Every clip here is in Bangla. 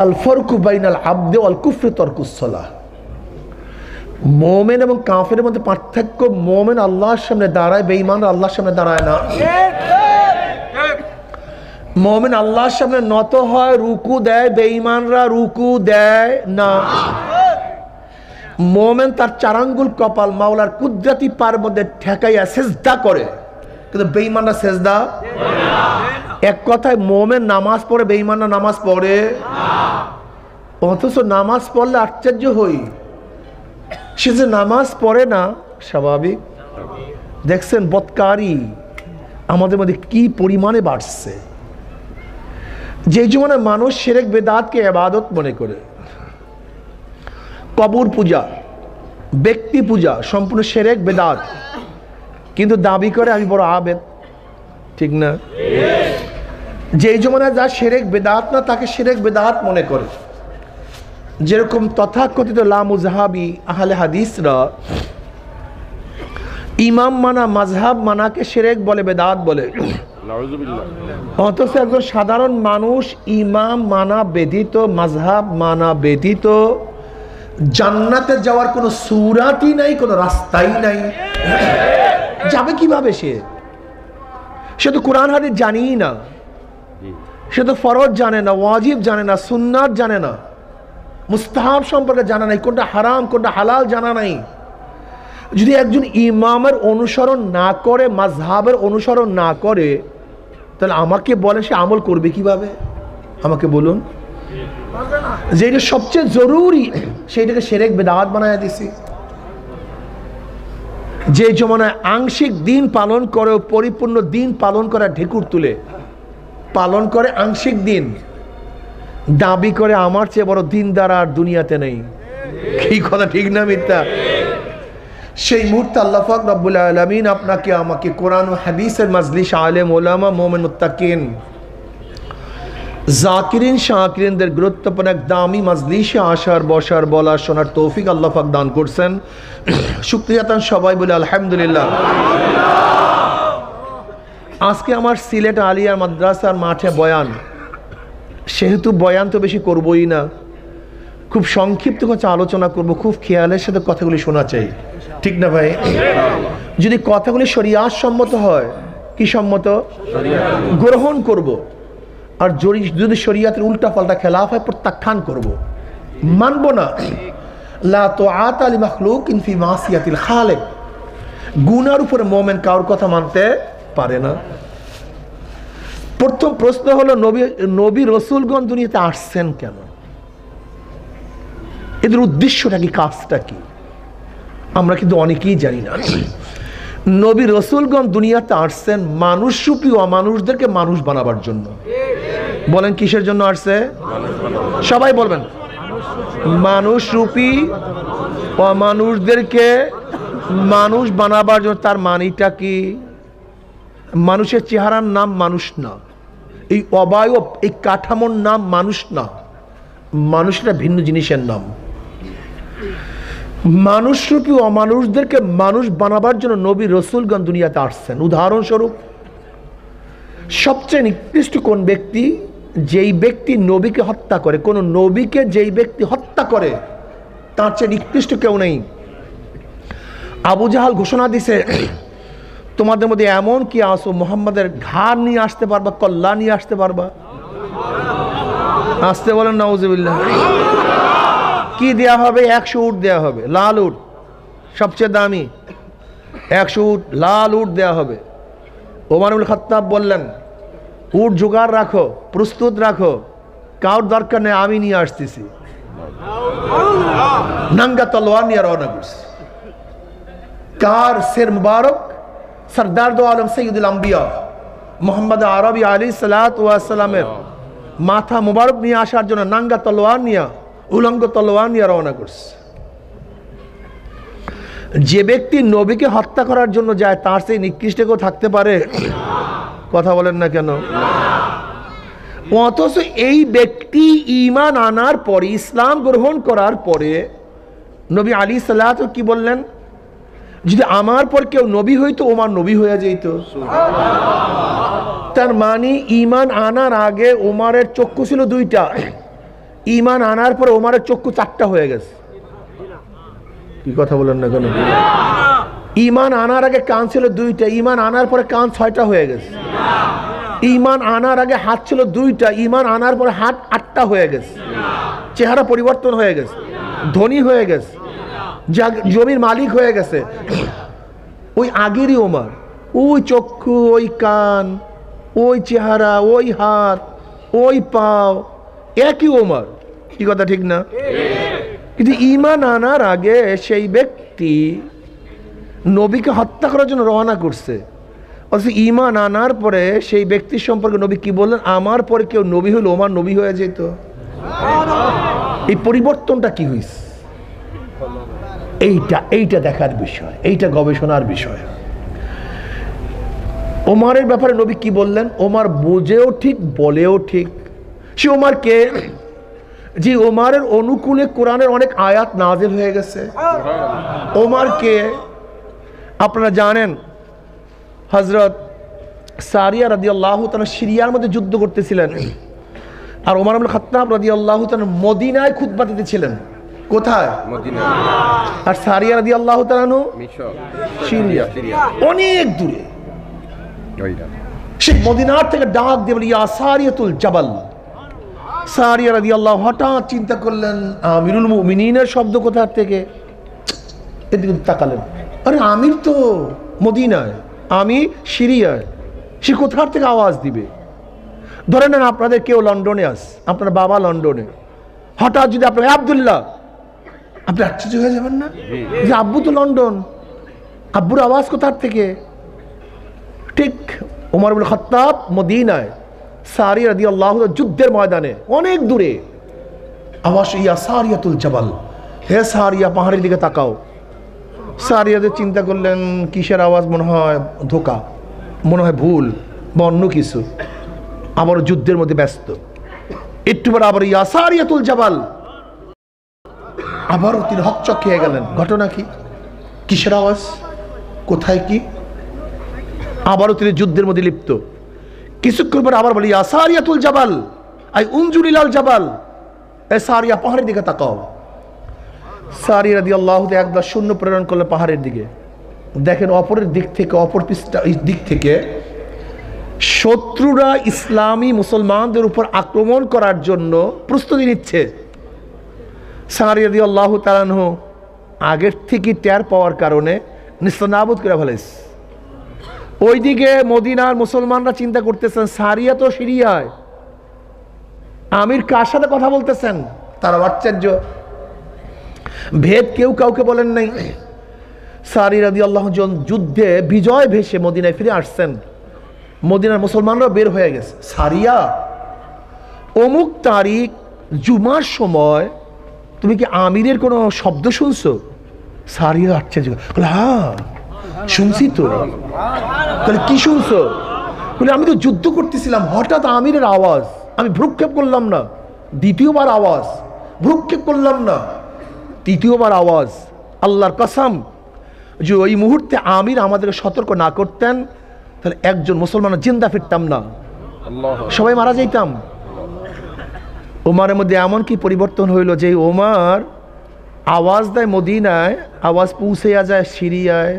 আল ফারকু বাইনাল আবদি ওয়াল কুফরি তারকুস সালাহ। মুমিন এবং কাফিরের মধ্যে পার্থক্য, মুমিন আল্লাহর সামনে দাঁড়ায়, বেঈমানরা আল্লাহর সামনে দাঁড়ায় না। মুমিন আল্লাহর সামনে নত হয়, রুকু দেয়, বেঈমানরা রুকু দেয় না। মুমিন তার চার আঙ্গুল কপাল মাওলার কুদরতি পার মধ্যে ঠেকাইয়া সিজদা করে, কিন্তু বেঈমানরা সিজদা করে না। এক কথায় মুমিন নামাজ পড়ে, বেঈমানরা নামাজ পড়ে না। অথচ নামাজ পড়লে আশ্চর্য হই, সে যে নামাজ পড়ে না স্বাভাবিক। দেখছেন বদকারী আমাদের মধ্যে কি পরিমাণে বাড়ছে। যে জীবনে মানুষ শিরক বেদাতকে ইবাদত মনে করে, কবর পূজা, ব্যক্তি পূজা সম্পূর্ণ শিরক বেদাত, কিন্তু দাবি করে আমি বড় আবেদ, ঠিক না? যে জীবনে যা শিরক বেদাত না তাকে শিরক বেদাত মনে করে। যেরকম তথাকথিত লামুজহাবি আহলে হাদিসরা ইমাম মানা মাযহাব মানাকে শিরক বলে, বেদাত বলে। অথচ একজন সাধারণ মানুষ ইমাম মানা ব্যতীত, মাযহাব মানা ব্যতীত জান্নাতে যাওয়ার কোনো সূরাতই নাই, কোনো রাস্তাই নাই। যাবে কিভাবে সে? সে তো কোরআন হাদিস জানেই না, সে তো ফরজ জানে না, ওয়াজিব জানে না, সুন্নাত জানে না, মুস্তাহাব সম্পর্কে জানা নাই, কোনটা হারাম কোনটা হালাল জানা নাই। যদি একজন ইমামের অনুসরণ না করে, মাযহাবের অনুসরণ না করে, তাহলে আমাকে বলে সে আমল করবে কিভাবে? আমাকে বলুন। যেটা সবচেয়ে জরুরি সেইটাকে শিরক বিদআত বানায় দিছি। যে জমানায় আংশিক দিন পালন করে, পরিপূর্ণ দিন পালন করা ঢেকুর তুলে পালন করে আংশিক দিন, দাবি করে আমার চেয়ে বড় দিনদার আর দুনিয়াতে নেই। কি কথা ঠিক না মিথ্যা? সেই মুহূর্তে আল্লাহ পাক রব্বুল আলামিন আপনাকে আমাকে কোরআন ও হাদিসের মাজলিস, আলেম ওলামা, মুমিন মুত্তাকিন, জাকিরিন শাকিরিনদের গুরুত্বপূর্ণ এক দামি মাজলিসে আসার, বসার, বলার, শোনার তৌফিক আল্লাহ পাক দান করছেন। শুকরিয়া তান সবাই বলে আলহামদুলিল্লাহ। আজকে আমার সিলেট আলিয়া মাদ্রাসার মাঠে বয়ান, সেহেতু বয়ান তো বেশি করবই না, খুব সংক্ষিপ্ত কিছু আলোচনা করব, খুব খেয়ালের সাথে কথাগুলি শোনা চাই, ঠিক না ভাই? যদি কথাগুলি শরিয়াত সম্মত হয়, কি সম্মত? গ্রহণ করব। আর যদি শরিয়াতের উল্টা পাল্টা খেলাফ হয়, প্রত্যাখ্যান করব, মানব না। লা তুআতা লিমাখলুকিন ফি মাসিয়াতিল খালিক। গুনার উপরে মুমিন কারোর কথা মানতে পারে না। প্রথম প্রশ্ন হলো, নবী রাসূলগণ দুনিয়াতে আসছেন কেন? এদের উদ্দেশ্যটা কি, কাজটা কি? আমরা কিন্তু অনেকেই জানি না। নবী রাসূলগণ দুনিয়াতে আসছেন মানুষরূপী অমানুষদেরকে মানুষ বানাবার জন্য। বলেন কিসের জন্য আসছে? সবাই বলবেন। মানুষরূপী অমানুষদেরকে মানুষ বানাবার জন্য। তার মানিটা কি? মানুষের চেহারার নাম মানুষ না, এই অবয়ব, এই কাঠামোর নাম মানুষ না, মানুষটা ভিন্ন জিনিসের নাম। মানুষরূপী অমানুষদেরকে মানুষ বানাবার জন্য নবী রাসূলগণ দুনিয়াতে আসছেন। উদাহরণস্বরূপ, সবচেয়ে নিকৃষ্ট কোন ব্যক্তি? যেই ব্যক্তি নবীকে হত্যা করে। কোন নবীকে যেই ব্যক্তি হত্যা করে, তার চেয়ে নিকৃষ্ট কেউ নেই। আবু জাহাল ঘোষণা দিছে, তোমাদের মধ্যে এমন কি আসো মুহাম্মাদের ঘাড় নিয়ে আসতে পারবা, কল্লা নিয়ে আসতে পারবা? আসতে বলেন নাউজুবিল্লাহ। কি দেয়া হবে? 100 উট দেয়া হবে, লাল উট, সবচেয়ে দামি 100 উট, লাল উট দেয়া হবে। ওমর ইবনে খাত্তাব বললেন, উট জোগাড় রাখো, প্রস্তুত রাখো, কাউর দরকার নেই, আমি নিয়ে আসতেছি। নাঙ্গা তলোয়ার নিয়ে রওনা করছে। কার সির মুবারক? সরদার দো আলম সৈয়দুল আম্বিয়া মুহাম্মদ আরবি আলাইহিস সালাতু ওয়াস সালামের মাথা মুবারক নিয়ে আসার জন্য নাঙ্গা তলোয়ার নিয়ে, উলঙ্গ তলোয়ার নিয়ে রওনা করছে। যে ব্যক্তি নবীকে হত্যা করার জন্য যায়, তার সেই নিকৃষ্ট কেউ থাকতে পারে? কথা বলেন না কেন? অথচ এই ব্যক্তি ঈমান আনার পরে, ইসলাম গ্রহণ করার পরে নবী আলাইহিস সালাতু কি বললেন? যদি আমার পর কেউ নবী হইতো, ওমর নবী হয়ে যেত। তার মানে ঈমান আনার আগে ওমরের চক্ষু ছিল দুইটা, ঈমান আনার পরে ওমরের চক্ষু 4টা হয়ে গেছে। কি কথা বলেন না কেন? ঈমান আনার আগে কান ছিল 2টা, ঈমান আনার পরে কান 6টা হয়ে গেছে। ঈমান আনার আগে হাত ছিল 2টা, ঈমান আনার পরে হাত 8টা হয়ে গেছে। চেহারা পরিবর্তন হয়ে গেছে, ধনী হয়ে গেছে, জমির মালিক হয়ে গেছে। ওই আগেরই ওমর, ওই চক্ষু, ওই কান, ওই চেহারা, ওই হাত, ওই পাও, একই ওমর। কি কথা ঠিক না? কিন্তু ঈমান আনার আগে সেই ব্যক্তি নবীকে হত্যা করার জন্য রওনা করছে, অথচ ঈমান আনার পরে সেই ব্যক্তির সম্পর্কে নবী কি বললেন? আমার পরে কেউ নবী হলো ওমর নবী হয়ে যেত। এই পরিবর্তনটা কি হয়েছে? এইটা দেখার বিষয়, এইটা গবেষণার বিষয়। ওমরের ব্যাপারে নবী কি বললেন? ওমর বুঝেও ঠিক, বলেও ঠিক। সে ওমর কে? যে ওমরের অনুকূলে কোরআনের অনেক আয়াত নাজিল হয়ে গেছে। ওমর কে? আপনারা জানেন হযরত সারিয়া রাদিয়াল্লাহু তাআলা সিরিয়ার মধ্যে যুদ্ধ করতেছিলেন, আর ওমর ইবনে খাত্তাব রাদিয়াল্লাহু তাআলা মদিনায় খুতবা দিতেছিলেন। কোথায়? মদিনা। আর সারিয়া রাদিয়াল্লাহু তাআলা মিশর, সিরিয়া, অনেক দূরে। সে মদিনার থেকে ডাক দিয়ে বলে, ইয়া সারিয়াতুল জাবাল। সারিয়া রাদিয়াল্লাহু হঠাৎ চিন্তা করলেন আমিরুল মুমিনিনের শব্দ কোথা থেকে। এদিকে তাকালেন, আরে আমির তো মদিনায়, আমি সিরিয়ায়, সে কোথার থেকে আওয়াজ দিবে? ধরে নেন আপনাদের কেউ লন্ডনে আস, আপনার বাবা লন্ডনে, হঠাৎ যদি আপনার আব্দুল্লাহ, আপনি আশ্চর্য হয়ে যাবেন না যে আব্বু তো লন্ডন, আব্বুর আওয়াজ কোথার থেকে? ঠিক ওমর ইবনে খাত্তাব মদিনায়, সারিয়া রাদিয়াল্লাহু যুদ্ধের ময়দানে অনেক দূরে, আওয়াজ, ইয়া সারিয়াতুল জাবাল, হে সারিয়া পাহাড়ের দিকে তাকাও। সারিয়াদের চিন্তা করলেন কিসের আওয়াজ, মনে হয় ধোঁকা, মনে হয় ভুল বা অন্য কিছু। আবার যুদ্ধের মধ্যে ব্যস্ত। একটু পর আবার ইয়া সারিয়াতুল জাবাল, আবারও তিনি হকচক খেয়ে গেলেন। ঘটনা কি? কিসের আওয়াজ, কোথায় কি? আবারও তিনি যুদ্ধের মধ্যে লিপ্ত। কিছুক্ষণ পর আবার বলি, ইয়া সারিয়াতুল জাবাল, আই উনজুরিলাল জাবাল, এ সারিয়া পাহাড়ের দিকে তাকাও। সারিয়া রাদিয়াল্লাহু তাআলা একবার শূন্য প্রেরণ করলে পাহাড়ের দিকে। দেখেন অপরের দিক থেকে, অপর দিক থেকে শত্রুরা ইসলামী মুসলমানদের উপর আক্রমণ করার জন্য প্রস্তুতি নিচ্ছে। সারিয়া রাদিয়াল্লাহু তাআলা আগের থেকে টের পাওয়ার কারণে নিস্তানাবুদ করে ফেলেছে। ওইদিকে মদিনার মুসলমানরা চিন্তা করতেছেন সারিয়া তো সিরিয়ায়, আমির কার সাথে কথা বলতেছেন? তারা আশ্চর্য, ভেদ কেউ কাউকে বলেন নাই। সারিয়া রাদিয়াল্লাহু যুদ্ধে বিজয় ভেসে মদিনায় ফিরে আসছেন, মদিনার মুসলমানরা বের হয়ে গেছে। সারিয়া, অমুক তারিখ জুমার সময় তুমি কি আমিরের কোনো শব্দ শুনছো? সারিয়া আশ্চর্য, হ্যাঁ শুনছি তো। তাহলে কি শুনছো? বলে আমি তো যুদ্ধ করতেছিলাম, হঠাৎ আমিরের আওয়াজ, আমি ভ্রুক্ষেপ করলাম না। দ্বিতীয়বার আওয়াজ, ভ্রুক্ষেপ করলাম না। তৃতীয়বার আওয়াজ। আল্লাহর কসম, যে ওই মুহূর্তে আমির আমাদেরকে সতর্ক না করতেন তাহলে একজন মুসলমান জিন্দা ফিরতাম না, সবাই মারা যাইতাম। ওমরের মধ্যে এমন কি পরিবর্তন হইল যে ওমর আওয়াজ দেয় মদিনায়, আওয়াজ পৌঁছে যায় সিরিয়ায়।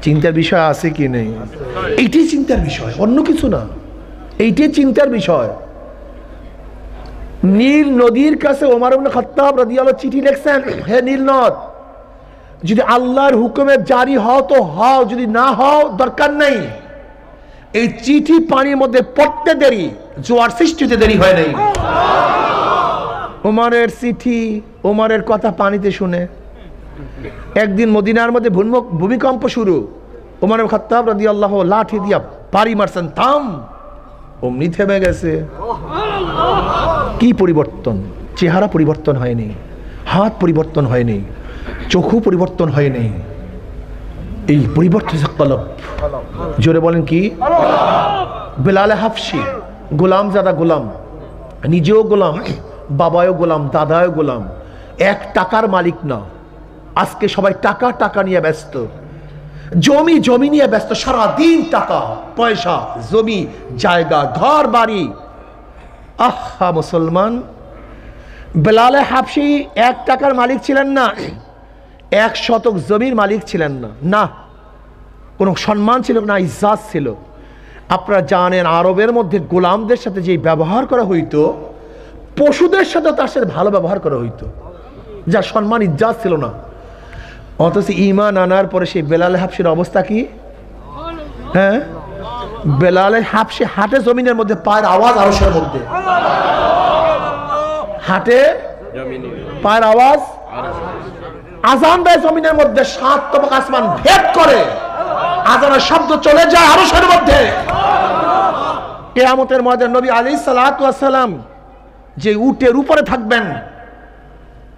চিন্তার বিষয় আছে কি নেই? এইটাই চিন্তার বিষয়, অন্য কিছু না। এইটাই চিন্তার বিষয়। নীল নদীর কাছে ওমর ইবনে খাত্তাব রাদিয়াল্লাহু চিঠি লিখছেন, হে নীল নদ, যদি আল্লাহর হুকুমে জারি হও তো হও, যদি না হও দরকার নাই। এই চিঠি পানির মধ্যে পড়তে দেরি, জোয়ার সৃষ্টিতে দেরি হয় নাই। ওমরের চিঠি, ওমরের কথা পানিতে শুনে একদিন মদিনার মধ্যে ভূমিকম্প শুরু। ওমর ইবনে খাত্তাব রাদিয়াল্লাহু লাঠি দিয়া বাড়ি মারছেন, থাম, অমনি থেমে গেছে। কি পরিবর্তন? চেহারা পরিবর্তন হয়নি, হাত পরিবর্তন হয়নি, চোখও পরিবর্তন হয়নি, এই পরিবর্তন কলব। জোরে বলেন কি? বেলাল হাফসি, গোলাম জাদা গোলাম, নিজেও গোলাম, বাবাও গোলাম, দাদাও গোলাম, 1 টাকার মালিক না। আজকে সবাই টাকা টাকা নিয়ে ব্যস্ত। জমি জমি নিয়ে ব্যস্ত, সারাদিন টাকা পয়সা, জমি জায়গা, ঘর বাড়ি। আহা মুসলমান, বেলালে হাবশি 1 টাকার মালিক ছিলেন না, 1 শতক জমির মালিক ছিলেন না। না, কোনো সম্মান ছিল না, ইজ্জত ছিল। আপনারা জানেন আরবের মধ্যে গোলামদের সাথে যে ব্যবহার করা হইতো, পশুদের সাথে তার সাথে ভালো ব্যবহার করা হইতো, যার সম্মান ইজ্জত ছিল না। অথচ ঈমান আনার পরে সেই বেলাল হাবশির অবস্থা কি? হ্যাঁ, বেলাল হাবশি হাটে জমিনের মধ্যে, পায়ের আওয়াজ আরশের মধ্যে, হাটে পায়ের আওয়াজ, আজান দেয় জমিনের মধ্যে, 7 তবক আসমান ভেদ করে আজানের শব্দ চলে যায় আরশের মধ্যে। কিয়ামতের ময়দানে নবী আলাইহিস সালাতু ওয়াস সালাম যে উটের উপরে থাকবেন,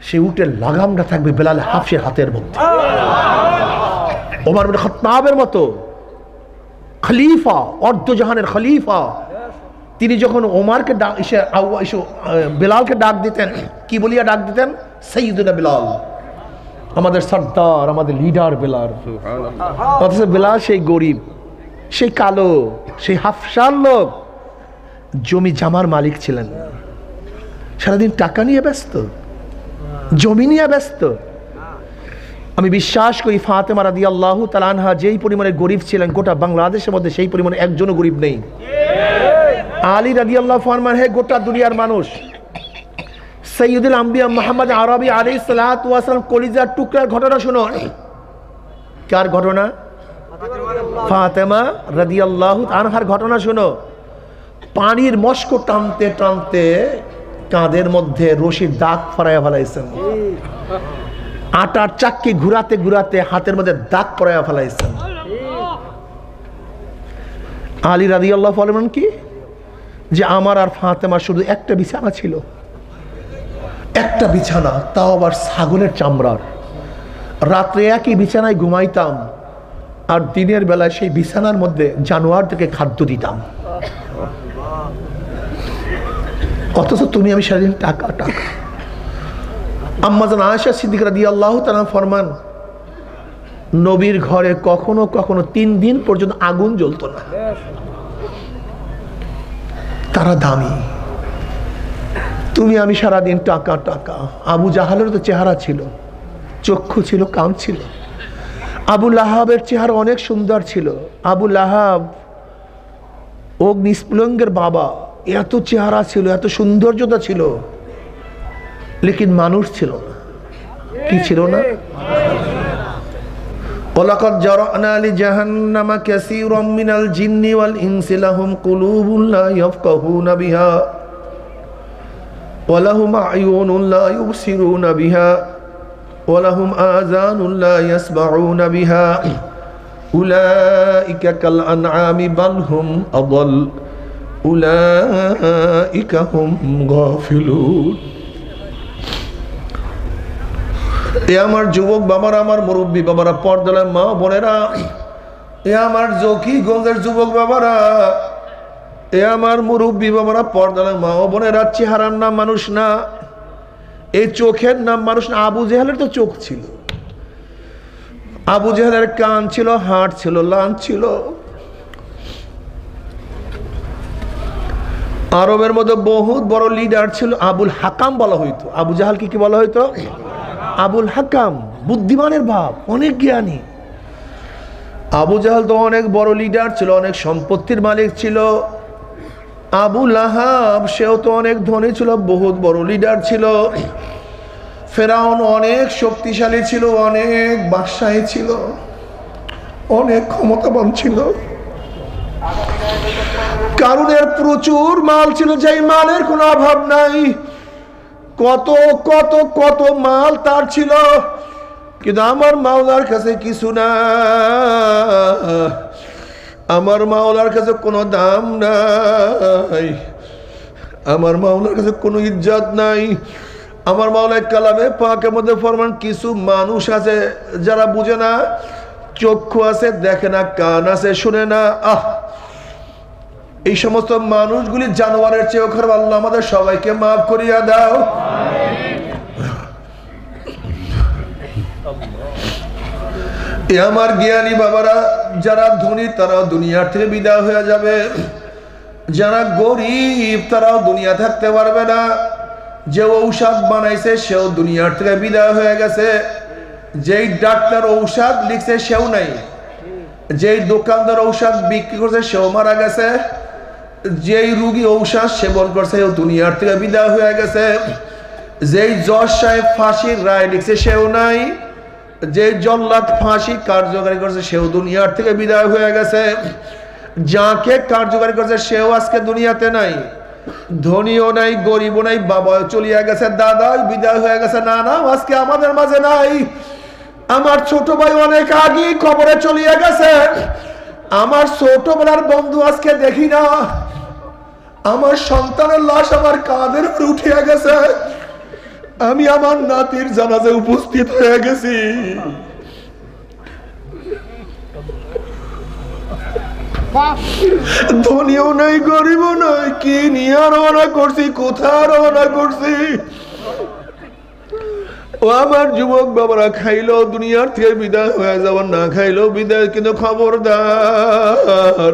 সেই উটের লাগামটা থাকবে বেলাল হাবশির হাতের মধ্যে। ওমর ইবনে খাত্তাবের মতো খলিফা, অর্ধজাহানের খলিফা, তিনি যখন ওমরকে বেলালকে ডাক দিতেন, কি বলিয়া ডাক দিতেন? সাইয়্যিদুনা বেলাল, আমাদের সর্দার, আমাদের লিডার বেলাল। অথচ বেলাল সেই গরিব, সেই কালো, সেই হাফসার লোক, জমি জামার মালিক ছিলেন। সারাদিন টাকা নিয়ে ব্যস্ত, জমি নিয়ে ব্যস্ত। আমি বিশ্বাস করি ফাতেমা রাদিয়াল্লাহু তাআলা আনহা যেই পরিমাণে গরিব ছিলেন, গোটা বাংলাদেশের মধ্যে সেই পরিমাণে একজনও গরিব নেই। আলী রাদিয়াল্লাহু ফরমান, হে গোটা দুনিয়ার মানুষ, সাইয়্যিদুল আম্বিয়া মুহাম্মদ আরবি আলাইহিস সালাতু ওয়াস সালাম কলিজার টুকরার ঘটনা শুনো। কার ঘটনা? ফাতেমা রাদিয়াল্লাহু আনহার ঘটনা শুনো। পানির মস্ক টানতে টানতে কাঁধের মধ্যে রশির দাগ ফরাইয়া ফেলাইছেন, আটার চাক্কি ঘুরাতে ঘুরাতে হাতের মধ্যে দাগ পরাইয়া ফেলাইছেন। আলী রাদিয়াল্লাহু বলেন কি, যে আমার আর ফাতেমা শুধু একটা বিছানা ছিল, একটা বিছানা, তাও আবার ছাগলের চামড়ার। রাত্রে একই বিছানায় ঘুমাইতাম, আর দিনের বেলায় সেই বিছানার মধ্যে জানোয়ারদেরকে খাদ্য দিতাম। অথচ তুমি আমি সারাদিন টাকা টাকা। আম্মা জান আয়েশা সিদ্দিকা রাদিয়াল্লাহু তাআলা ফরমান, নবীর ঘরে কখনো কখনো 3 দিন পর্যন্ত আগুন জ্বলতো না। তারা দামি, তুমি আমি সারাদিন টাকা টাকা। আবু জাহালের তো চেহারা ছিল, চক্ষু ছিল, কান ছিল। আবু লাহাবের চেহারা অনেক সুন্দর ছিল। আবু লাহাব অগ্নিস্ফুলিঙ্গের বাবা, এত চেহারা ছিল, এত সৌন্দর্যতা ছিল, লেকিন মানুষ ছিল না। কি ছিল না? ওয়ালাকাদ জারানা লিজাহান্নামা কাসীরাম মিনাল জিন্নি ওয়াল ইনসি লাহুম কুলুবুন লা ইয়াফকাহুনা বিহা ওয়া লাহুম আ'য়ুনুন লা ইউবসিরুনা বিহা ওয়া লাহুম আযানুন লা ইয়াসমাউনা বিহা উলাইকা কাল আনআমি বাল হুম আদাল উলাইকা হুম গাফিলুন। এ আমার যুবক বাবারা, আমার মুরব্বী বাবারা, পর্দার মা বোনেরা, এ আমার জকিগঞ্জের যুবক বাবারা, এ আমার মুরব্বী বাবারা, পর্দার মা বোনেরা, চেহারার নাম মানুষ না, এই চোখের নাম মানুষ না। আবু জেহেলের তো চোখ ছিল, আবু জেহেলের কান ছিল, হাট ছিল, লান ছিল। আরবের মধ্যে বহুত বড় লিডার ছিল, আবুল হাকাম বলা হইতো। আবু জাহাল কি বলা হইতো? আবুল হাকাম, বুদ্ধিমানের ভাব, অনেক জ্ঞানী। আবু জাহাল তো অনেক বড় লিডার ছিল, অনেক সম্পত্তির মালিক ছিল। আবু লাহাব, সেও তো অনেক ধনী ছিল, বহুত বড় লিডার ছিল। ফেরাউন অনেক শক্তিশালী ছিল, অনেক বাদশাহী ছিল, অনেক ক্ষমতাবান ছিল। কারুনের প্রচুর মাল ছিল, যেই মালের কোনো অভাব নাই। কত কত কত মাল তার ছিল, কিন্তু আমার মাওলার কাছে কিছু না। আমার মাওলার কাছে কোনো দাম নাই, আমার মাওলার কাছে কোনো ইজ্জত নাই। আমার মাওলা কালামে পাকের মধ্যে ফরমান, কিছু মানুষ আছে যারা বুঝে না, চক্ষু আছে দেখে না, কান আছে শুনে না। এই সমস্ত মানুষগুলি জানোয়ারের চেয়েও খারাপ। আল্লাহ আমাদের সবাইকে মাফ করিয়া দাও। এ আমার জ্ঞানী বাবারা, যারা ধনী তারাও দুনিয়ার থেকে বিদায় হয়ে যাবে, যারা গরিব তারাও দুনিয়া থাকতে পারবে না। যে ঔষধ বানাইছে সেও দুনিয়ার থেকে বিদায় হয়ে গেছে, যেই ডাক্তার ঔষধ লিখছে সেও নাই, যেই দোকানদার ঔষধ বিক্রি করছে সেও মারা গেছে, যেই রুগী ঔষধ সেবন করছে সেও দুনিয়ার থেকে বিদায় হয়ে গেছে, যেই জজ সাহেব ফাঁসির রায় লিখছে সেও নাই, যে জল্লাদ ফাঁসি কার্যকারী করছে সেও দুনিয়ার থেকে বিদায় হয়ে গেছে, যাকে কার্যকারী করছে সেও আজকে দুনিয়াতে নাই। ধনীও নাই, গরিবও নাই, বাবাও চলিয়া গেছে, দাদাও বিদায় হয়ে গেছে, নানাও আজকে আমাদের মাঝে নাই। আমার ছোট ভাই অনেক আগেই কবরে চলিয়া গেছে, আমার ছোটবেলার বন্ধু আজকে দেখি না, আমার সন্তানের লাশ আমার কাঁধের উপর উঠিয়া গেছে, আমি আমার নাতির জানাজে উপস্থিত হয়ে গেছি। ধনীও নাই, গরিবও নাই, কি নিয়ে রওনা করছি, কোথায় রওনা করছি। ও আমার যুবক বাবারা, খাইলেও দুনিয়ার থেকে বিদায় হয়ে যাবার, না খাইলেও বিদায়, কিন্তু খবরদার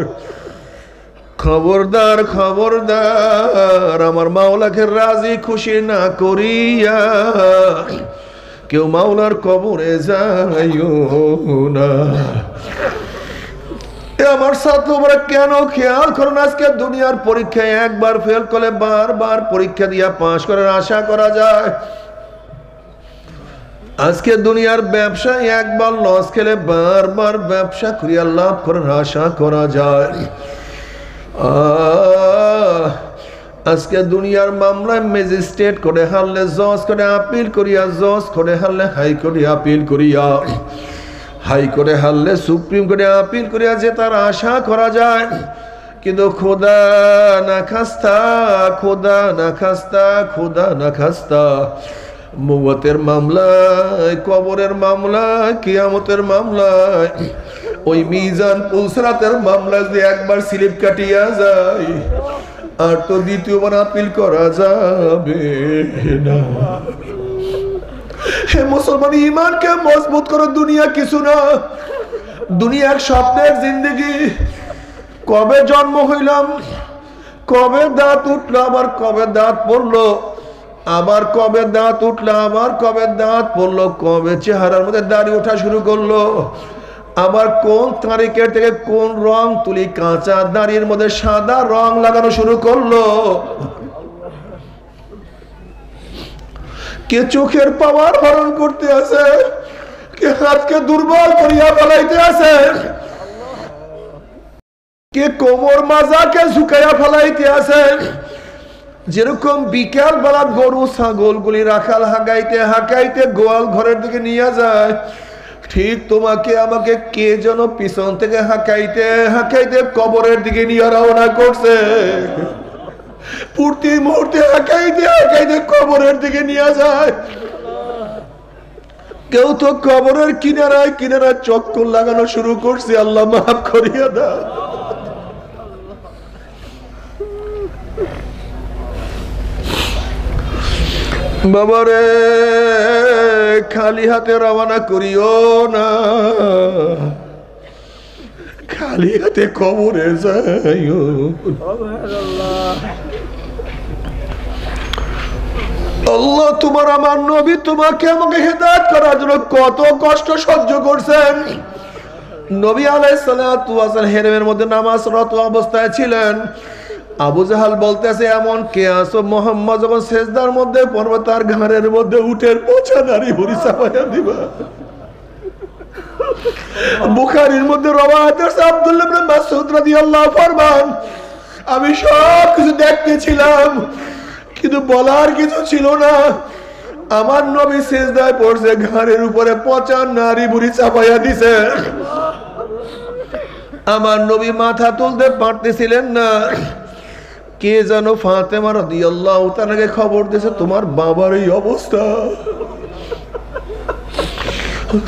খবরদার খবরদার, আমার মাওলাকে রাজি খুশি না করিয়া কেউ মাওলার কবরে যাইও না। আমার ছাত্ররা কেন খেয়াল করুন, আজকে দুনিয়ার পরীক্ষায় একবার ফেল করলে বারবার পরীক্ষা দিয়া পাশ করার আশা করা যায়। আজকে দুনিয়ার ব্যবসায় একবার লস খেলে বারবার ব্যবসা করিয়া লাভ করার আশা করা যায়। আজকে দুনিয়ার মামলায় ম্যাজিস্ট্রেট করে হারলে জজ করে আপিল করিয়া, জজ করে হারলে হাইকোর্টে আপিল করিয়া, হাইকোর্টে হারলে সুপ্রিম কোর্টে আপিল করিয়া যে তার আশা করা যায়। কিন্তু খোদা না খাস্তা, খোদা না খাস্তা, খোদা না খাস্তা, মৌতের মামলায়, কবরের মামলায়, কিয়ামতের মামলায়, ওই মিজান পুলসরাতের মামলায় যদি একবার স্লিপ কাটিয়া যায় আর তো দ্বিতীয়বার আপিল করা যাবে না। হে মুসলমান, ইমানকে মজবুত করো, দুনিয়া কিছু না, দুনিয়া এক স্বপ্নের জিন্দগি। কবে জন্ম হইলাম, কবে দাঁত উঠলো, আবার কবে দাঁত পড়লো, আবার কবে দাঁত উঠলো, আবার কবে দাঁত পড়লো, কবে চেহারার মধ্যে দাড়ি ওঠা শুরু করলো, আবার কোন তারিখের থেকে কোন রং তুলি কাঁচা দাড়ির মধ্যে সাদা রং লাগানো শুরু করলো, কে চোখের পাওয়ার হরণ করতে আছে, কে হাতকে দুর্বল করিয়া ফেলাইতে আছে, কে কোমর মাজাকে ঝুঁকাইয়া ফেলাইতে আছে। যেরকম বিকাল বেলা গরু ছাগল গুলি রাখাল হাঁকাইতে হাঁকাইতে গোয়াল ঘরের দিকে নিয়ে যায়, ঠিক তোমাকে আমাকে কে যেন পিছন থেকে হাঁকাইতে হাঁকাইতে কবরের দিকে নিয়ে রওনা করছে। প্রতি মুহূর্তে হাঁকাইতে হাঁকাইতে কবরের দিকে নিয়ে যায়। কেউ তো কবরের কিনারায় কিনারায় চক্কর লাগানো শুরু করছে, আল্লাহ মাফ করিয়া দাও। বাবারে, খালি হাতে রওনা করিও না, খালি হাতে কবরে যাইও। আল্লাহ তোমার আমার নবী তোমাকে আমাকে হেদায়েত করার জন্য কত কষ্ট সহ্য করছেন। নবী আলাইহিস সালাতু ওয়াস সালাম হেরেমের মধ্যে নামাজরত অবস্থায় ছিলেন। আবু জাহাল বলতেছে, এমন কে আছো, মোহাম্মদ যখন সেজদার মধ্যে পড়বে তার ঘাড়ের মধ্যে উটের পচা নারী ভুঁড়ি চাপাইয়া দিবা। বুখারীর মধ্যে রওয়ায়াত আছে, আব্দুল্লাহ ইবনে মাসউদ রাদিয়াল্লাহু ফরমান, আমি সব কিছু দেখতেছিলাম কিন্তু বলার কিছু ছিল না। আমার নবী সেজদায় পড়ছে, ঘাড়ের উপরে পচা নারী ভুঁড়ি চাপাইয়া দিছে। আমার নবী মাথা তুলতে পারতেছিলেন না। কে যেন ফাতেমা রাদিয়াল্লাহু তাআলাকে খবর দিয়েছে, তোমার বাবার এই অবস্থা।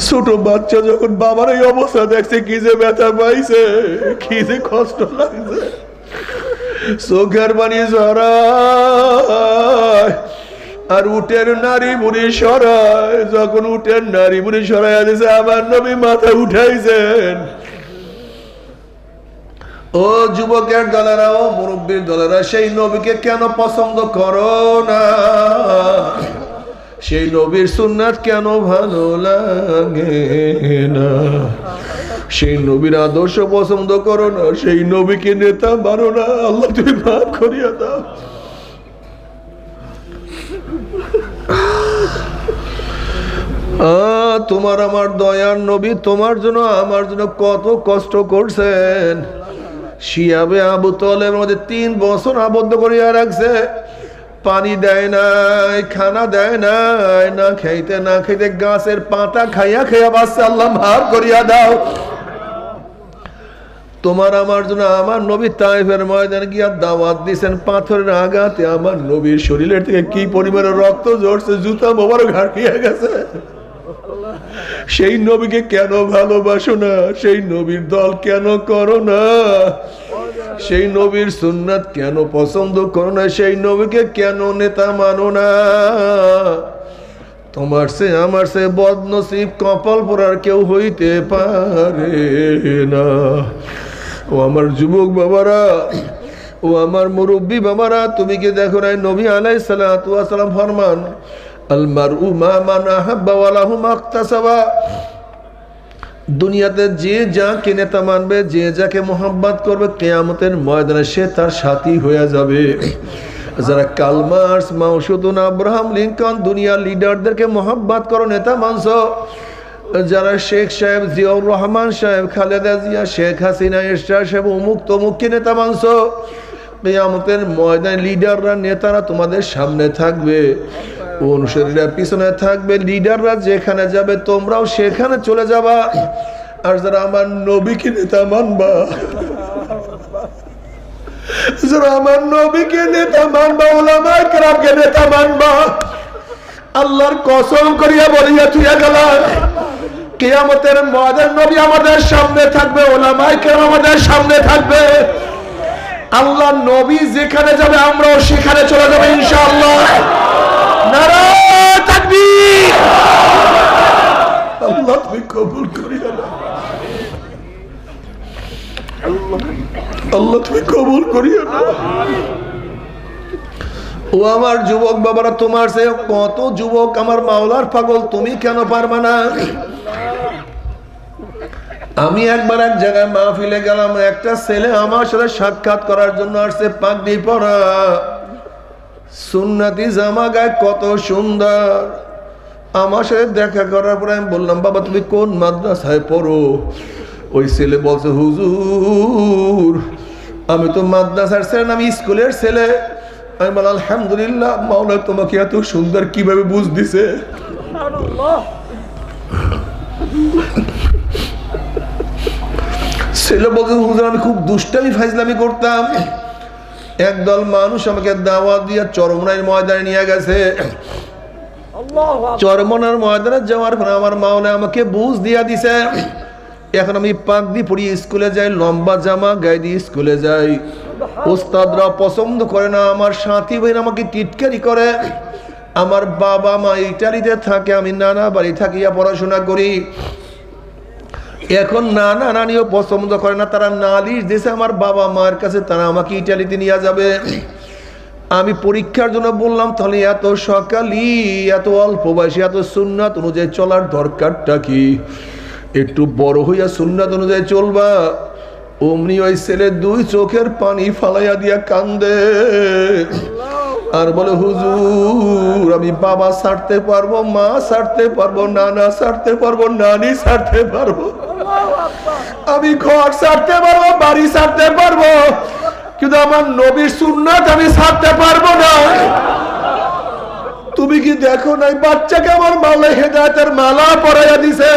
ছোট বাচ্চা যখন বাবার এই অবস্থা দেখছে, কি যে ব্যথা পাইছে, কি যে কষ্ট লাগছে, চোখের পানি ঝরায়। আর উটের নারী বুড়ি সরায়, যখন উটের নারী বুড়ি সরাইয়া দিছে আমার নবী মাথা উঠাইছেন। ও যুবকের দলেরা, ও মুরব্বীর দলেরা, সেই নবীকে কেন পছন্দ করো না? সেই নবীর সুন্নাত কেন ভালো লাগে না? সেই নবীর আদর্শ পছন্দ করো না, সেই নবীকে নেতা মানো না। আল্লাহ তুমি মাফ করিয়া দাও। তোমার আমার দয়ার নবী তোমার জন্য আমার জন্য কত কষ্ট করছেন। শিয়াবে আবু তলেবের মধ্যে 3 বছর আবদ্ধ করিয়া রাখছে, পানি দেয় নাই, খানা দেয় নাই, না খাইতে গাছের পাতা খাইয়া খাইয়া বাঁচছে। আল্লাহ মাফ করিয়া দাও। তোমার আমার জন্য আমার নবী তায়েফের ময়দানে গিয়া দাওয়াত দিয়েছেন, পাথরের আঘাতে আমার নবীর শরীরের থেকে কি পরিমাণে রক্ত ঝরছে, জুতা মোবারক হাঁটিয়ে গেছে। সেই নবীকে কেন ভালোবাসো না? সেই নবীর দল কেন করো না? সেই নবীর সুন্নাত কেন পছন্দ করো না? সেই নবীকে কেন নেতা মানো না? তোমার সে আমার সে বদনসিব কপাল পোড়ার কেউ হইতে পারে না। ও আমার যুবক বাবারা, ও আমার মুরব্বী বাবারা, তুমি কি দেখো নাই নবী আলাইহিস সালাতু ওয়াস সালাম ফরমান, আল মারউ মা মান আহাব্বা ওয়া লাহু মাকতাসাবা। দুনিয়াতে যে যাকে নেতা মানবে, যে যাকে মোহাব্বত করবে, কিয়ামতের ময়দানে সে তার সাথী হয়ে যাবে। যারা কার্ল মার্কস, মাও জেদুং, আব্রাহাম লিঙ্কন, দুনিয়ার লিডারদেরকে মোহাব্বত করো, নেতা মানছো, যারা শেখ সাহেব, জিয়াউর রহমান সাহেব, খালেদা জিয়া, শেখ হাসিনা, এরশাদ সাহেব, অমুক তমুককে নেতা মানছো, কিয়ামতের ময়দানে লিডাররা, নেতারা তোমাদের সামনে থাকবে, অনুসারীরা পিছনে থাকবে। লিডাররা যেখানে যাবে তোমরাও সেখানে চলে যাবা। আর যারা আমার নবীকে নেতা মানবা, যারা আমার নবীকে নেতা মানবা, উলামায়ে কেরামকে নেতা মানবা, আল্লাহর কসম করিয়া বলিয়া তুইয়া গেলা, কিয়ামতের ময়দানে নবী আমাদের সামনে থাকবে, উলামায়ে কেরাম আমাদের সামনে থাকবে। আল্লাহ নবী যেখানে যাবে আমরাও সেখানে চলে যাবো ইনশাআল্লাহ। নারায়ে তাকবীর। আল্লাহ তুমি কবুল করিয়া নাও, আল্লাহ তুমি কবুল করিয়া নাও। ও আমার যুবক বাবারা, তোমার সে কত যুবক আমার মাওলার পাগল, তুমি কেন পারবা না? আমি একবার এক জায়গায় মাহফিলে গেলাম, একটা ছেলে আমার সাথে সাক্ষাৎ করার জন্য আসছে, পাগড়ি পরা, সুন্নতি জামা গায়ে, কত সুন্দর। আমার সাথে দেখা করার পরে আমি বললাম, বাবা তুমি কোন মাদ্রাসায় পড়ো? ওই ছেলে বলছে, হুজুর আমি তো মাদ্রাসার ছেলে না, আমি স্কুলের ছেলে। আমি বললাম, আলহামদুলিল্লাহ, মাওলা তোমাকে এত সুন্দর কিভাবে বুঝ দিছে। ছেলে বলছে, হুজুর আমি খুব দুষ্টামি ফাইজলামি করতাম, একদল মানুষ আমাকে দাওয়াত দিয়ে চরমনার ময়দানে নিয়ে গেছে। চরমনার ময়দানে যাওয়ার পর আমার মাওলা আমাকে বুঝ দিয়া দিছে। এখন আমি পাগড়ি পরিয়ে স্কুলে যাই, লম্বা জামা গায়ে দিয়ে স্কুলে যাই। উস্তাদরা পছন্দ করে না, আমার সাথী ভাইরা আমাকে টিটকারি করে। আমার বাবা মা ইটালিতে থাকে, আমি নানা বাড়ি থাকিয়া পড়াশোনা করি। এখন নানা নানিও পছন্দ করে না, তারা নালিশ দিয়েছে আমার বাবা মার কাছে, তারা আমাকে ইটালিতে নিয়ে যাবে। আমি পরীক্ষার জন্য বললাম, তাহলে এত সকালই, এত অল্প বয়সে এত সুন্নাত অনুযায়ী চলার দরকারটা কি? একটু বড় হইয়া সুন্নাত অনুযায়ী চলবা। অমনি ওই ছেলে 2 চোখের পানি ফালাইয়া দিয়া কান্দে আর বলে, হুজুর আমি বাবা ছাড়তে পারবো, মা ছাড়তে পারবো, নানা ছাড়তে পারবো, নানি ছাড়তে পারবো, আমি ঘর ছাড়তে পারবো, বাড়ি ছাড়তে পারবো, কিন্তু আমার নবীর সুন্নাত আমি ছাড়তে পারবো না। তুমি কি দেখো নাই বাচ্চাকে আমার মাওলা হেদায়েতের মালা পরাইয়া দিছে,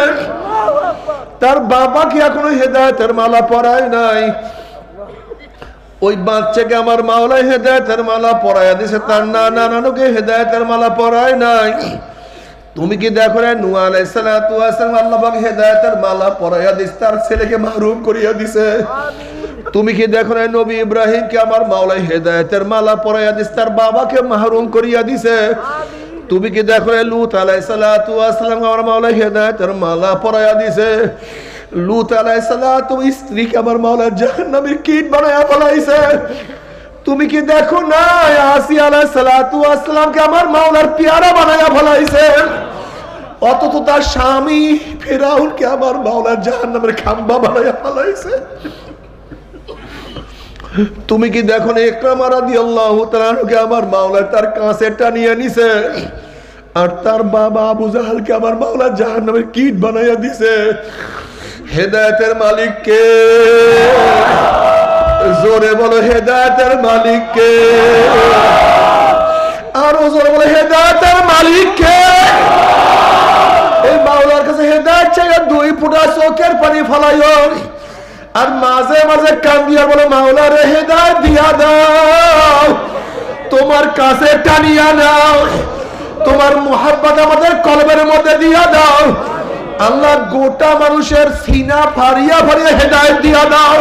তার বাবা কি এখনো হেদায়েতের মালা পরায় নাই? ওই বাচ্চাকে আমার মাওলা হেদায়েতের মালা পরাইয়া দিছে, তার নানা নানুকে হেদায়েতের মালা পরায় নাই। তুমি কি দেখো না নূহ আলাইহিস সালাতু ওয়াস সালাম আল্লাহ পাক হেদায়েতের মালা পরাইয়া দিছে, তার ছেলেকে মাহরুম করিয়া দিছে। তুমি কি দেখো না নবী ইব্রাহিমকে আমার মাওলা হেদায়েতের মালা পরাইয়া দিছে, তার বাবাকে মাহরুম করিয়া দিছে। তুমি কি দেখো লূত আলাইহিস সালাতু ওয়াস সালাম আমার মাওলা হেদায়েতের মালা পরায়া দিছে লূত আলাইহিস সালাতু স্ত্রীকে আমার মাওলা জাহান্নামের কীট বানায়া ফলাইছে তুমি কি দেখো না আসিয়া আলাইহিস সালাতু ওয়াস সালামকে আমার মাওলার পেয়ারা বানায়া ফলাইছে অথচ তার স্বামী ফিরাউনকে আমার মাওলা জাহান্নামের খাম্বা বানায়া ফলাইছে তুমি কি দেখো না ইকরামা রাদিয়াল্লাহু তাআলাকে আমার মাওলা তার কাছে টানিয়ে নিছে আর তার বাবা আবু জাহেলকে আমার মাওলা জাহান্নামের কীট বানায়া দিছে হেদায়েতের মালিক কে জোরে বলো হেদায়েতের মালিক কে আর জোরে বলো হেদায়েতের মালিক কে এই মাওলার কাছে হেদায়েত চাই দুই ফোঁটা চোখের পানি ফলাইও আর মাঝে মাঝে কান্দিয়া বলে মাওলা রে হেদায়েত দিয়া দাও তোমার কাছে টানিয়া নাও তোমার মুহাব্বত আমাদের কলবের মধ্যে দিয়া দাও আল্লাহ গোটা মানুষের সিনা ফাড়িয়া ফাড়িয়া হেদায়েত দিয়া দাও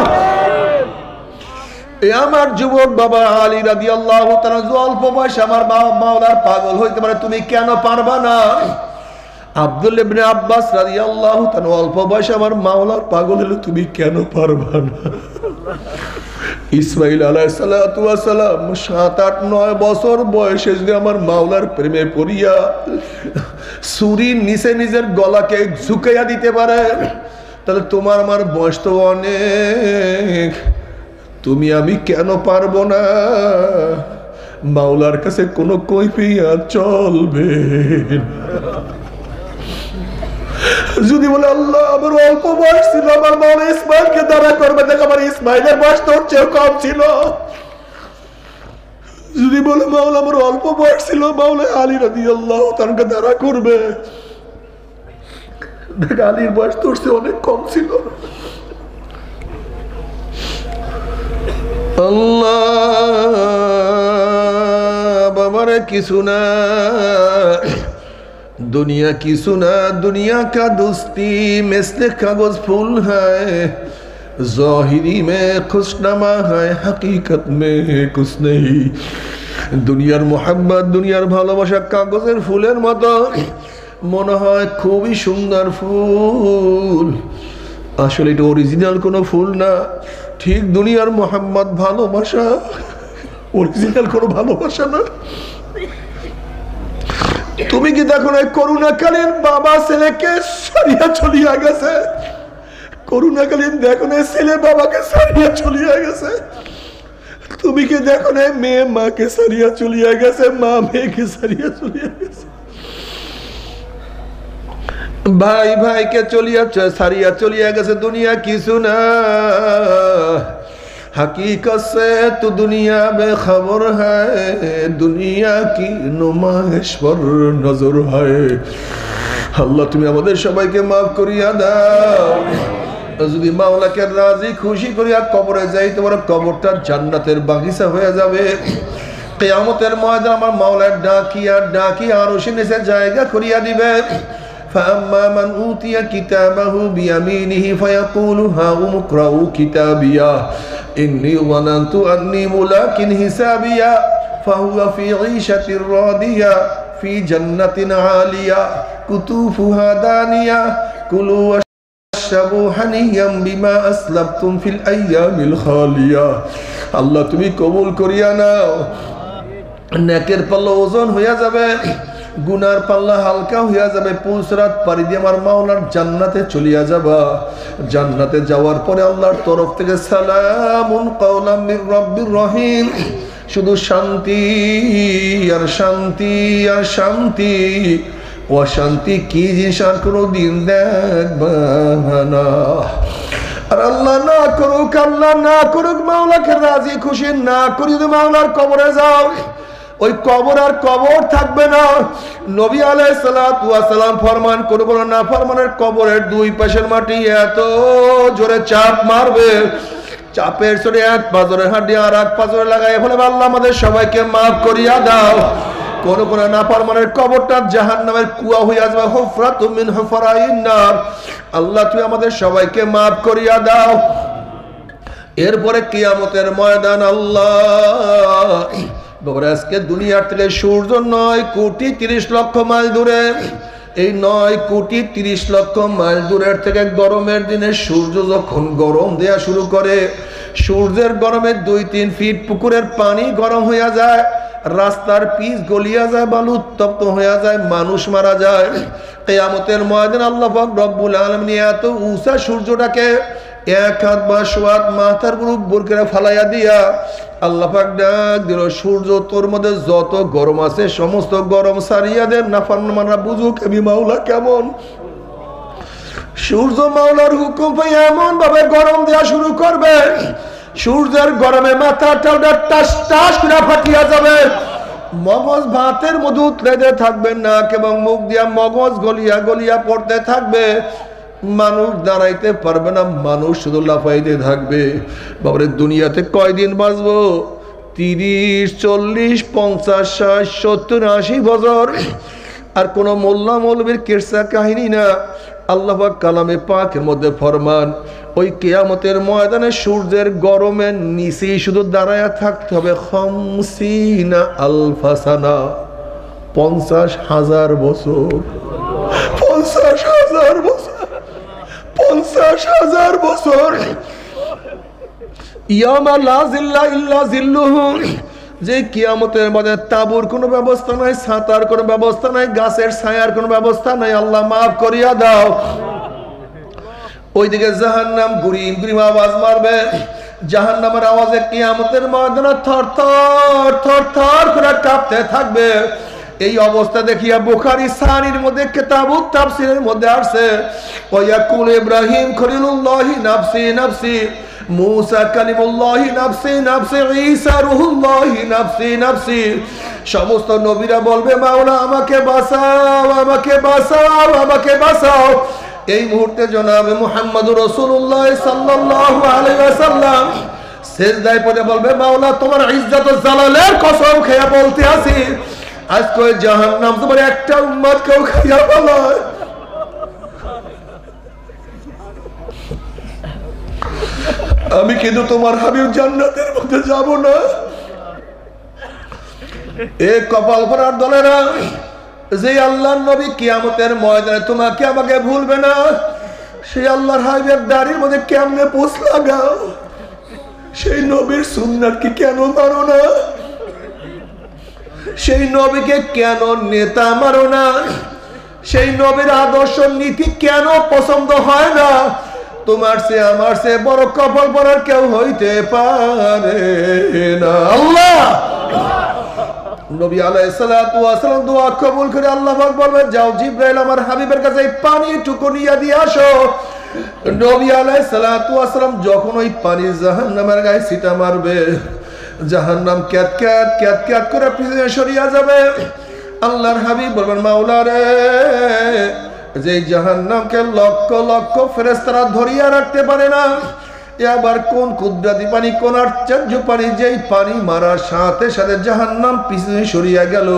এ আমার যুবক বাবা আলী রাদিয়াল্লাহু তাআলা অল্প বয়সে আমার মাওলার পাগল হইতে পারে তুমি কেন পারবা না আব্দুল্লাহ ইবনে আব্বাস রাদিয়াল্লাহু তাআলা অল্প বয়সে আমার মাওলার পাগল হলো তুমি কেন পারবা না ইসমাঈল আলাইহিস সালাতু ওয়াস সালাম 7-8-9 বছর বয়সে যদি আমার মাওলার প্রেমে পড়িয়া ছুরির নিচে নিজের গলাকে ঝুঁকাইয়া দিতে পারে তাহলে তোমার আমার বয়স তো অনেক তুমি আমি কেন পারবো না মাওলার কাছে কোনো কৈফিয়ত চলবে যদি বলে আল্লাহ আমার অল্প বয়স ছিল আমার মাওলা ইসমাইলকে দাঁড়া করবে দেখ আমার ইসমাইলের বয়স তোর চেয়ে কম ছিল যদি বলে মাওলা আমার অল্প বয়স ছিল মাওলা আলী রাদিয়াল্লাহু তাআলাকে দাঁড়া করবে দেখ আলীর বয়স তোর চেয়ে অনেক কম ছিল আল্লাহ বাবারে কিছু না दुनिया की सुना दुनिया का दोस्ती मिस्ल कागज फूल है ज़ाहिरी में खुशनमा है हकीकत में कुछ नहीं दुनियार मोहब्बत दुनियार भालोबासा कागजेर फुलेर मतो মনে হয় খুবই সুন্দর ফুল আসলে এটা অরিজিনাল কোনো ফুল না ঠিক দুনিয়ার মোহাম্মদ ভালোবাসা অরিজিনাল কোনো ভালোবাসা না তুমি কি দেখো না করুণাকালীন বাবা ছেলেকে সারিয়া চলিয়া গেছে করুণাকালীন দেখো না ছেলে বাবাকে সারিয়া চলিয়া গেছে তুমি কি দেখো না মেয়ে মাকে সারিয়া চলিয়া গেছে মা মেয়েকে সারিয়া চলিয়া গেছে ভাই ভাইকে চলিয়া সারিয়া চলিয়া গেছে দুনিয়া কিছু না हकीकत से तो दुनिया बेखबर है दुनिया की नुमाइश पर नजर है अल्लाह तुम्हें আমাদের সবাইকে maaf করিয়া দাও যদি মাওলাকে রাজি খুশি করিয়া কবরে যাই তোমার কবরটা জান্নাতের বাগিচা হয়ে যাবে কিয়ামতের ময়দানে আমার মাওলা ডাকিয়া আরশের নিচে জায়গা করিয়া দিবে فأما من أوتي كتابه بيمينه فيقول هاؤم اقرءوا كتابيه إني ظننت أني ملاق حسابيه فهو في عيشة راضية في جنة عالية قطوفها دانية كلوا واشربوا هنيئا بما أسلفتم في الأيام الخالية الله তুমি কবুল করিয়া নাও নেকের পাল্লা ওজন হয়ে যাবে গুনার পাল্লা হালকা হইয়া যাবে পুলসরাত পাড়ি দিয়ে আমার মাওলার জান্নাতে চলিয়া যাবা জান্নাতে যাওয়ার পরে আল্লাহর তরফ থেকে সালামুন কাওলাম মির রাব্বির রহিম শুধু শান্তি আর শান্তি আর শান্তি অশান্তি কি জিনিস আর কোনো দিন দেখবা না আর আল্লাহ না করুক মাওলাকে রাজি খুশি না করি যদি মাওলার কবরে যাও ওই কবর আর কবর থাকবে না নবী আলাইহিস সালাতু ওয়াস সালাম ফরমান কোন নাফরমানের কবরের দুই পাশের মাটি এত জোরে চাপ মারবে চাপের সরে এক পাজরের হাড়ি আর এক পাজরে লাগায় বলে আল্লাহ আমাদের সবাইকে maaf করিয়া দাও কোন নাফরমানের কবরটা জাহান্নামের কুয়া হইয়া যাবে হুফরাতুম মিন হুফরাইন নার আল্লাহ তুমি আমাদের সবাইকে maaf করিয়া দাও এরপরে কিয়ামতের ময়দান আল্লাহ বাবার আজকে দুনিয়ার থেকে সূর্য 9,30,00,000 মাইল দূরে। এই 9,30,00,000 মাইল দূরের থেকে গরমের দিনে সূর্য যখন গরম দেয়া শুরু করে, সূর্যের গরমে 2-3 ফিট পুকুরের পানি গরম হয়ে যায়, রাস্তার পিচ গলিয়া যায়, বালু উত্তপ্ত হয়ে যায়, মানুষ মারা যায়। কিয়ামতের ময়দানে আল্লাহ পাক রব্বুল আলামিন এত উঁচা সূর্যটাকে এক হাত বা সোয়াত মাথার উপর করে ফালাইয়া দিয়া আল্লাহ পাক ডাক দিল, সূর্য তোর মধ্যে যত গরম আছে সমস্ত গরম সারিয়া দেন, নাফরমানরা বুঝুক আমি মাওলা কেমন। সূর্য মাওলার হুকুম পাই এমন ভাবে গরম দেওয়া শুরু করবে, সূর্যের গরমে মাথাটা টাস টাস করে ফাটিয়া যাবে, মগজ ভাতের মধ্যে উতলে থাকবে না এবং মুখ দিয়া মগজ গলিয়া গলিয়া পড়তে থাকবে, মানুষ দাঁড়াইতে পারবে না, মানুষ শুধু লাফাইতে থাকবে। বাবারে দুনিয়াতে কয়দিন বাঁচবো? 30, 40, 50, 60, 70, 80 বছর। আর কোন মোল্লা মৌলবীর কিরসা কাহিনী না, আল্লাহ পাক কালামে পাকের মধ্যে ফরমান, ওই কিয়ামতের ময়দানে সূর্যের গরমের নিচেই শুধু দাঁড়ায়া থাকতে হবে 50 আলফা সানা, 50,000 বছর, 50,000 বছর, 50,000 বছর। ইয়ামা লা জিল্লা ইল্লা জিল্লুহু, যে কিয়ামতের মধ্যে তাবুর কোনো ব্যবস্থা নাই, ছাতার কোনো ব্যবস্থা নাই, গাছের ছায়ার কোনো ব্যবস্থা নাই, আল্লাহ মাফ করিয়া দাও। ওইদিকে জাহান্নাম গুরিম গুরিম আওয়াজ মারবে, জাহান্নামের আওয়াজে কিয়ামতের ময়দানে থর থর থর থর করে কাঁপতে থাকবে। এই অবস্থা দেখিয়া বুখারী সানির মধ্যে কিতাবুত তাফসীরের মধ্যে আসছে, ওয়াকুল ইব্রাহিম খলিলুল্লাহি নাফসি নাফসি, মুসা কালিমুল্লাহি নাফসি নাফসি, ঈসা রূহুল্লাহি নাফসি নাফসি। সমস্ত নবীরা বলবে মাওলা আমাকে বাঁচাও, আমাকে বাঁচাও, আমাকে বাঁচাও। এই মুহূর্তে জনাবে মুহাম্মদুর রাসূলুল্লাহ সাল্লাল্লাহু আলাইহি ওয়াসাল্লাম সিজদায় পড়ে বলবে মাওলা তোমার ইজ্জত ও জালালের কসম খেয়ে বলতে আছি, আজকে জাহান্নাম তোমার একটা উম্মত কেউ খাইয়া বলায়। আমি কিন্তু তোমার হাবিব জান্নাতের মধ্যে যাব না। এ কপাল পরার দলেরা, যে আল্লাহর নবী কিয়ামতের ময়দানে তোমাকে আমাকে ভুলবে না, সেই আল্লাহর হাবিবের দাড়ির মধ্যে কেমনে পোষ লাগাও? সেই নবীর সুন্নাত কি কেন মানো না? সেই নবীকে কেন নেতা মানো না? সেই নবীর আদর্শ নীতি কেন পছন্দ হয় না? তোমার সে আমার সে বড় কপাল পরার কেউ হইতে পারে না। আল্লাহ নবী আলাইহিস সালাতু ওয়াস সালাম দোয়া কবুল করে আল্লাহ পাক বলবেন যাও জিবরাইল আমার হাবিবের কাছে এই পানি টুকু নিয়ে দিয়ে আসো। নবী আলাইহিস সালাতু ওয়াস সালাম যখন ওই পানি জাহান্নামের গায়ে ছিটা মারবে, জাহান্নাম ক্যাত ক্যাত ক্যাত ক্যাত করে পিছনে সরিয়া যাবে। আল্লাহর হাবিব বলবেন মাওলা রে, যে জাহান্নামকে লক্ষ লক্ষ ফেরেশতারা ধরিয়া রাখতে পারে না, আবার কোন কুদরতি পানি, কোন আশ্চর্য পানি, যেই পানি মারার সাথে সাথে জাহান্নাম পিছনে সরিয়া গেল।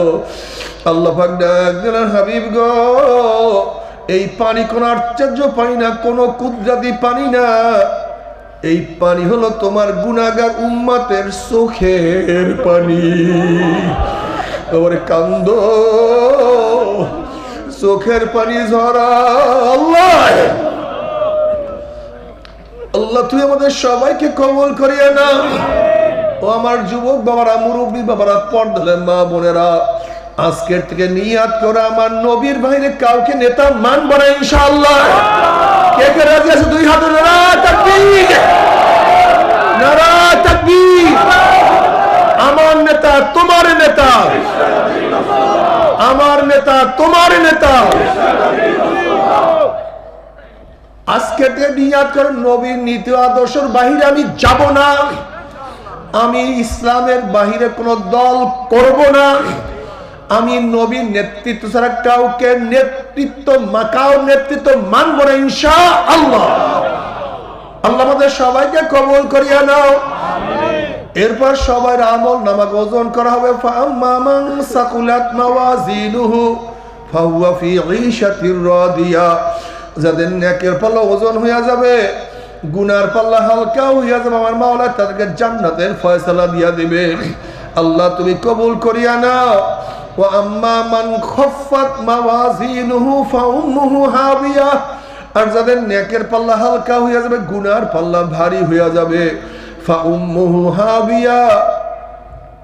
আল্লাহ পাক ডাক দিলেন হাবিব গো, এই পানি কোন আশ্চর্য পানি না, কোন কুদরতি পানি না, এই পানি হলো তোমার গুনাহগার উম্মতের চোখের পানি। ওরে কান্দ, চোখের পানি ঝরা। আল্লাহ আল্লাহ তুই আমাদের সবাইকে কবুল করিয়া নাও। ও আমার যুবক বাবারা, মুরব্বী বাবারা, পর্দার মা বোনেরা, আজকের থেকে নিয়াত করে আমার নবীর বাইরে কাউকে নেতা মানব না ইনশাআল্লাহ। কে কে রাজি আছে? দুই হাতে নারা তাকবীর, নারা তাকবীর। আমার নেতা তোমার নেতা, আমার নেতা তোমার নেতা। আজকে নিয়াত করে নবীর নীতি আদর্শের বাহিরে আমি যাব না, আমি ইসলামের বাহিরে কোনো দল করব না, আমি নবীর নেতৃত্ব ছাড়া কাউকে নেতৃত্ব মানব না ইনশাআল্লাহ। আল্লাহ আমাদের সবাইকে কবুল করিয়া নাও। এরপর সবার আমল নামাকে ওজন করা হবে। ফাআম্মা মান সাকুলাত মাওয়াজিনুহু ফাহুয়া ফি ঈশাতির রাদিয়া। যাদের নেকের পাল্লা ওজন হইয়া যাবে, গুনার পাল্লা হালকা হইয়া যাবে, আমার মাওলা তাদেরকে জান্নাতের ফয়সালা দিয়া দিবে। আল্লাহ তুমি কবুল করিয়া নাও। ওয়া আম্মা মান খাফফাত মাওয়াজিনুহু ফাউম্মুহু হাবিয়া, আর যাদের নেকের পাল্লা হালকা হইয়া যাবে, গুনার পাল্লা ভারী হইয়া যাবে, ফাউম্মুহু হাবিয়া,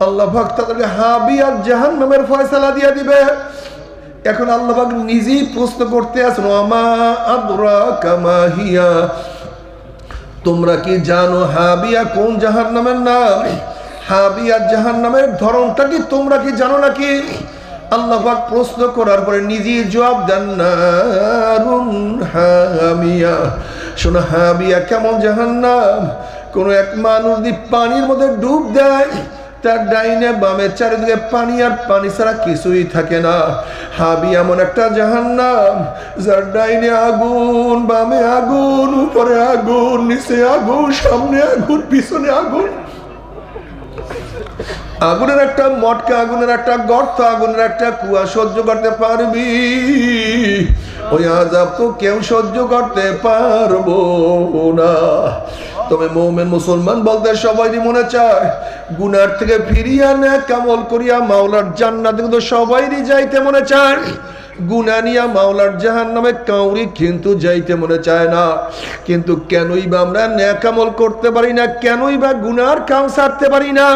আল্লাহ পাক তাদেরকে হাবিয়া জাহান্নামের ফয়সালা দিয়ে দিবে। এখন আল্লাহ পাক নিজেই প্রশ্ন করতে আছেন, ওয়ামা আদরাকা মা হিয়া, তোমরা কি জানো হাবিয়া কোন জাহান্নামের নাম? হাবিয়া জাহান্নামের ধরনটা কি তোমরা কি জানো নাকি? আল্লাহ পাক প্রশ্ন করার পরে নিজেই জবাব দেন, নারুন হামিয়া। শোনো হাবিয়া কেমন জাহান্নাম, কোন এক মানুষ যদি পানির মধ্যে ডুব দেয়, তার ডাইনে বামে চারিদিকে পানি আর পানি ছাড়া কিছুই থাকে না। হাবিয়া এমন একটা জাহান্নাম, যার ডাইনে আগুন, বামে আগুন, উপরে আগুন, নিচে আগুন, সামনে আগুন, পিছনে আগুন, আগুনের একটা মটকা, আগুনের একটা গর্ত, আগুনের একটা কুয়া সহ্য করতে পারবি? ওই আযাব তো কেউ সহ্য করতে পারবো না। তবে মুমিন মুসলমান বলতে সবারই মনে চায় গুনার থেকে ফিরিয়া নেক আমল করিয়া মাওলার জান্নাতে, কিন্তু সবাইরই যাইতে মনে চায়। গুনাহ নিয়া মাওলার জাহান্নামে কাউরি কিন্তু যাইতে মনে চায় না। কিন্তু কেনই বা আমরা নেক আমল করতে পারি না, কেনই বা গুনার কাম ছাড়তে পারি না?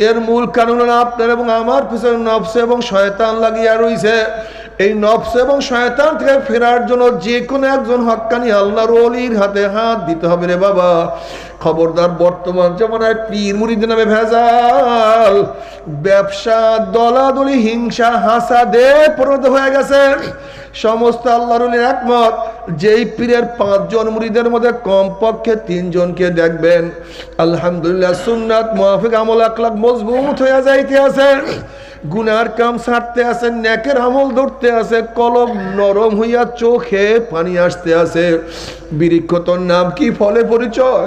এর মূল কারণ আপনার এবং আমার পিছনে নফস এবং শয়তান লাগিয়া রইছে। এই নফস এবং শয়তান থেকে ফেরার জন্য যে কোনো একজন হক্কানি আল্লাহর ওলির হাতে হাত দিতে হবে রে বাবা। খবরদার, বর্তমান জামানায় পীর মুরিদের নামে ভেজাল, ব্যবসা, দলাদলি, হিংসা, হাসাদে পরিণত হয়ে গেছে। সমস্ত আল্লাহর ওলির একমত, যেই পীরের 5 জন মুরিদের মধ্যে কমপক্ষে 3 জনকে দেখবেন আলহামদুলিল্লাহ সুন্নাত মুআফিক আমল আখলাক মজবুত হয়ে যাইতে আছে, গুনার কাম ছাড়তে আছে, নেকের আমল ধরতে আছে, কলব নরম হইয়া চোখে পানি আসতে আছে। বৃক্ষ তোর নাম কি, ফলে পরিচয়?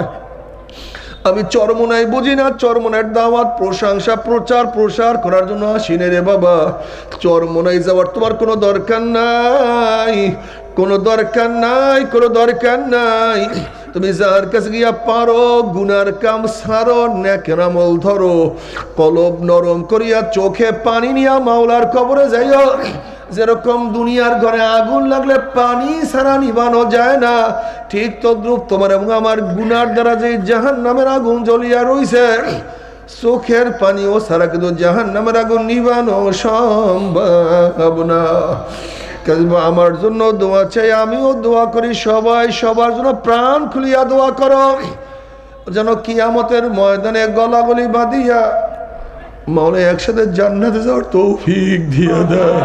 আমি চরমনাই বুঝি না, চরমনার দাওয়াত, প্রশংসা, প্রচার প্রসার করার জন্য আসিনে রে বাবা। চরমনাই যাওয়ার তোমার কোনো দরকার নাই, কোনো দরকার নাই, কোনো দরকার নাই। তুমি যার কাছে গিয়া পারো গুনার কাম ছাড়ো, নেকের আমল ধরো, কলব নরম করিয়া চোখে পানি নিয়া মাওলার কবরে যাইও। যেরকম দুনিয়ার ঘরে আগুন লাগলে পানি ছাড়া নিবানো যায় না, ঠিক তদ্রূপ তোমার এবং আমার গুনার দ্বারা যে জাহান্নামের আগুন জ্বলিয়া রইছে, চোখের পানিও ছাড়া কিন্তু জাহান্নামের আগুন নিবানো সম্ভব না। আমার জন্য দোয়া চাই, আমিও দোয়া করি, সবাই সবার জন্য প্রাণ খুলিয়া দোয়া করো, যেন কিয়ামতের ময়দানে গলাগলি বাঁধিয়া মাওলা একসাথে জান্নাতে যাওয়ার তৌফিক দিয়া দেয়।